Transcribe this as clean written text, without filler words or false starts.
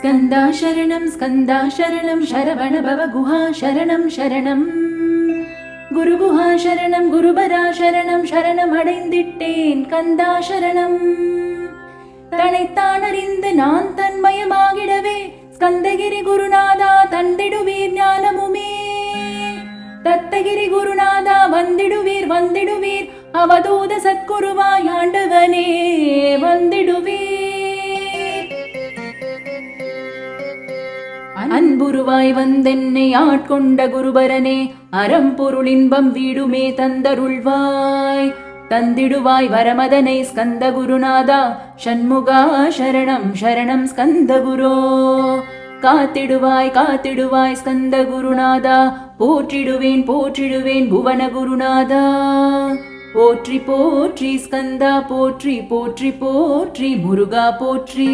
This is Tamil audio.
ஸ்கந்தா சரணம் சரவண பவ குஹா சரணம் சரணம் குரு குஹா சரணம் குருபரா சரணம் சரணம் அடைந்திட்டேன் கந்தா சரணம். தனைத்தான் அறிந்து நான் தன்மயமாகிடவே ஸ்கந்தகிரி குருநாதா தந்திடுவீர் ஞானமுமே. தத்தகிரி குருநாதா வந்திடுவீர் வந்திடுவீர் அவதூத சத்குருவாய் ஆண்டவனே வந்திடுவீர். அன்புருவாய் வந்தென்னை ஆட்கொண்ட குருபரனே அறம்பொருள் இன்பம் வீடுமே தந்தருள்வாய். தந்திடுவாய் வரமதனை ஸ்கந்த குருநாதா ஷண்முகா சரணம் சரணம் ஸ்கந்த குரோ. காத்திடுவாய் காத்திடுவாய் ஸ்கந்த குருநாதா போற்றிடுவேன் போற்றிடுவேன் புவன குருநாதா. போற்றி போற்றி ஸ்கந்தா போற்றி போற்றி போற்றி முருகா போற்றி.